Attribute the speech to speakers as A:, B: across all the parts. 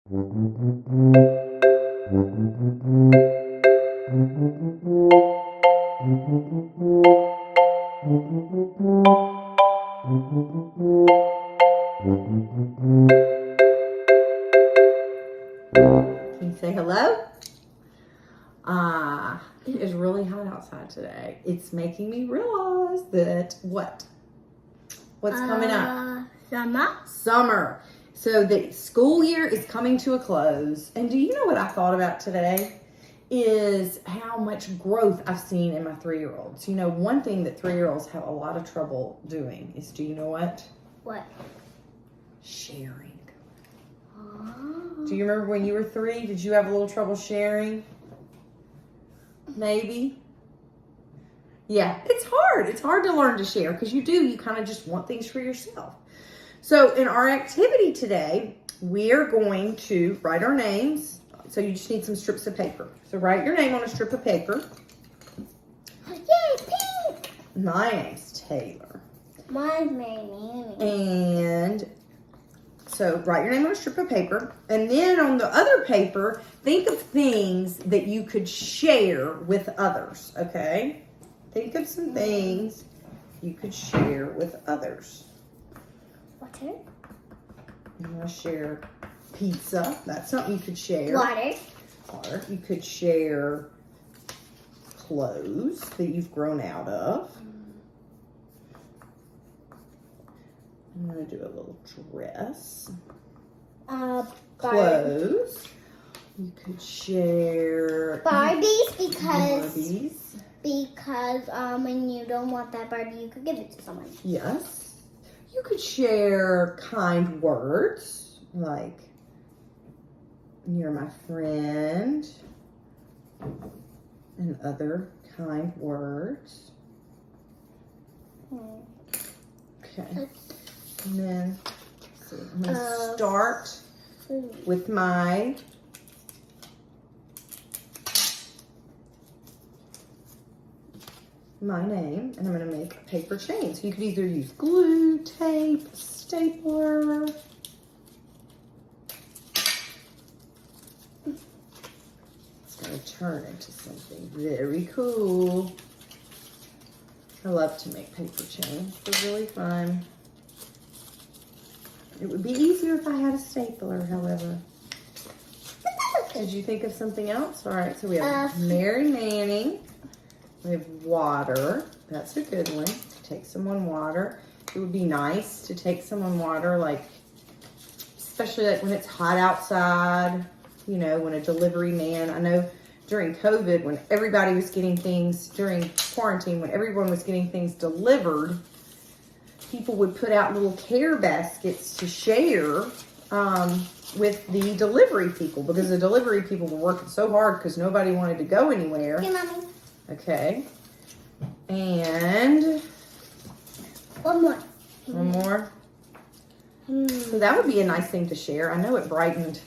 A: Can you say hello? It is really hot outside today. It's making me realize that what's coming up? Summer. So the school year is coming to a close. And do you know what I thought about today? Is how much growth I've seen in my 3-year-olds. You know, one thing that 3-year-olds have a lot of trouble doing is, do you know what?
B: What?
A: Sharing.
B: Oh.
A: Do you remember when you were 3? Did you have a little trouble sharing? Maybe. Yeah, it's hard. It's hard to learn to share because you kind of just want things for yourself. So in our activity today, we are going to write our names. So you just need some strips of paper. So write your name on a strip of paper.
B: Yay, pink!
A: My name's Taylor.
B: Mine's Mary.
A: And so write your name on a strip of paper. And then on the other paper, think of things that you could share with others, okay? Think of some things you could share with others.
B: Water.
A: You want to share pizza. That's something you could share.
B: Water.
A: You could share clothes that you've grown out of. I'm going to do a little dress. Clothes. You could share
B: Barbies because when you don't want that Barbie, you could give it to someone.
A: Yes. You could share kind words like, you're my friend, and other kind words. Okay. And then I'm going to start with my name, and I'm going to make a paper chain. So you could either use glue, tape, stapler. It's going to turn into something very cool. I love to make paper chains. They're really fun. It would be easier if I had a stapler, however. Did you think of something else? All right, so we have Mary Manning. We have water. That's a good one. Take someone water. It would be nice to take someone water, like, especially like when it's hot outside, you know, when a delivery man, I know during COVID, when everybody was getting things, during quarantine, when everyone was getting things delivered, people would put out little care baskets to share with the delivery people, because the delivery people were working so hard because nobody wanted to go anywhere.
B: Hey, Mommy.
A: Okay. And
B: One more.
A: one more. So that would be a nice thing to share. I know it brightened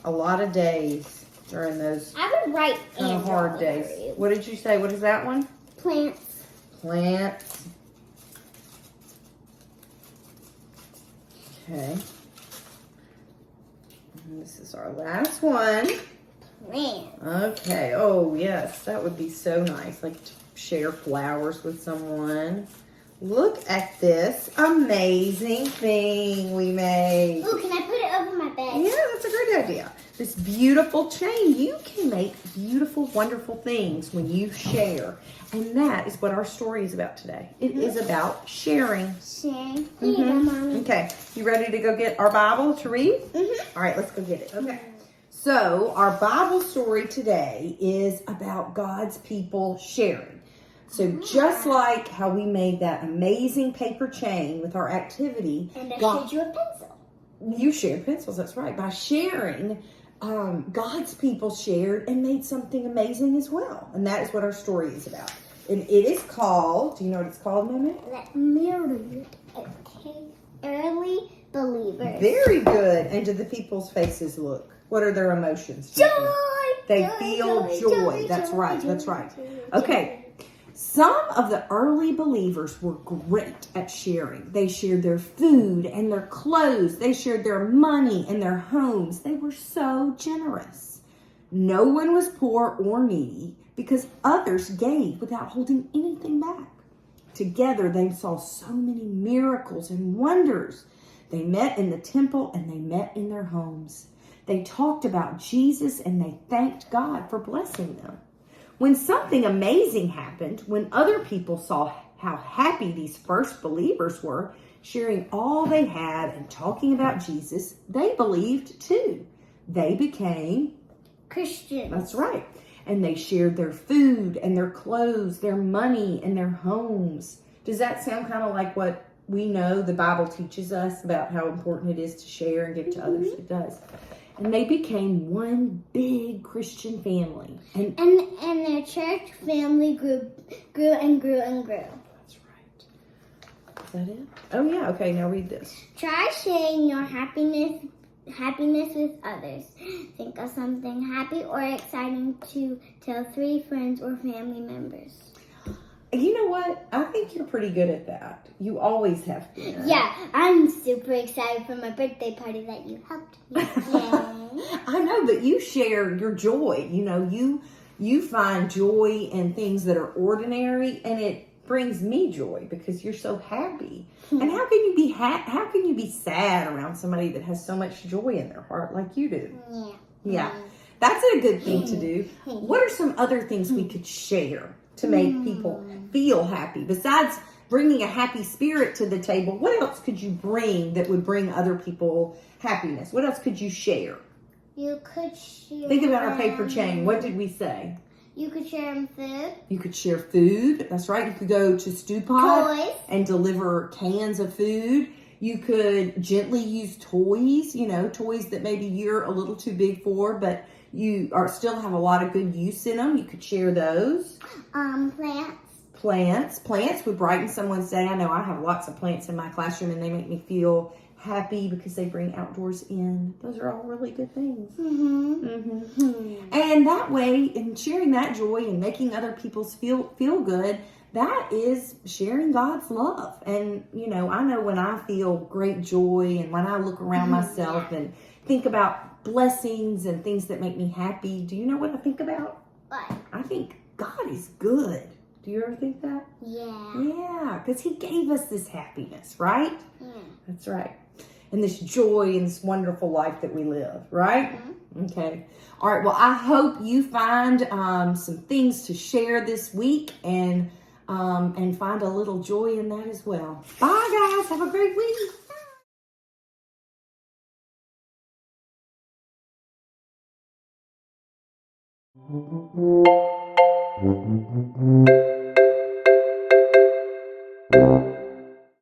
A: a lot of days during those
B: I would write
A: kind of hard days. What did you say? What is that one?
B: Plants.
A: Plants. Okay. And this is our last one.
B: Plants.
A: Okay. Oh, yes. That would be so nice. Like to share flowers with someone. Look at this amazing thing we made.
B: Ooh, can I put it over my bed?
A: Yeah, that's a great idea. This beautiful chain. You can make beautiful, wonderful things when you share. And that is what our story is about today. It is about sharing.
B: Sharing. Here you go, Mommy.
A: Okay. You ready to go get our Bible to read? All right, let's go get it. Okay. So our Bible story today is about God's people sharing. So just like how we made that amazing paper chain with our activity.
B: And I showed you a pencil.
A: You shared pencils, that's right. By sharing, God's people shared and made something amazing as well. And that is what our story is about. And it is called, do you know what it's called, Mimi?
B: Early Believers.
A: Very good. And do the people's faces look? What are their emotions?
B: Joy!
A: They feel joy. That's right. That's right. Okay. Some of the early believers were great at sharing. They shared their food and their clothes. They shared their money and their homes. They were so generous. No one was poor or needy because others gave without holding anything back. Together, they saw so many miracles and wonders. They met in the temple and they met in their homes. They talked about Jesus and they thanked God for blessing them. When something amazing happened, when other people saw how happy these first believers were, sharing all they had and talking about Jesus, they believed too. They became
B: Christians.
A: That's right. And they shared their food and their clothes, their money and their homes. Does that sound kind of like what we know the Bible teaches us about how important it is to share and give to others? It does. And they became one big Christian family. And
B: their church family grew and grew and grew.
A: That's right. Is that it? Oh yeah. Okay, now read this.
B: Try sharing your happiness with others. Think of something happy or exciting to tell 3 friends or family members.
A: You know what? I think you're pretty good at that. You always have been.
B: Yeah, I'm super excited for my birthday party that you helped me. Yay.
A: I know, but you share your joy. You know, you find joy in things that are ordinary, and it brings me joy because you're so happy. And how can you be how can you be sad around somebody that has so much joy in their heart like you do? Yeah. That's a good thing to do. What are some other things we could share to make people feel happy? Besides bringing a happy spirit to the table, what else could you bring that would bring other people happiness? What else could you share?
B: You could share.
A: Think about our paper chain. What did we say?
B: You could share food.
A: You could share food. That's right. You could go to Stew Pod
B: Toys.
A: and deliver cans of food. You could gently use toys, you know, toys that maybe you're a little too big for, but you still have a lot of good use in them. You could share those.
B: Plants.
A: Plants would brighten someone's day. I know I have lots of plants in my classroom and they make me feel happy because they bring outdoors in. Those are all really good things. And that way, in sharing that joy and making other people feel good, that is sharing God's love. And, you know, I know when I feel great joy and when I look around myself and think about blessings and things that make me happy, do you know what I think about?
B: What?
A: I think God is good. Do you ever think that?
B: Yeah.
A: Yeah, because He gave us this happiness, right?
B: Yeah.
A: That's right. And this joy and this wonderful life that we live, right? Okay. All right. Well, I hope you find some things to share this week and find a little joy in that as well. Bye, guys. Have a great week.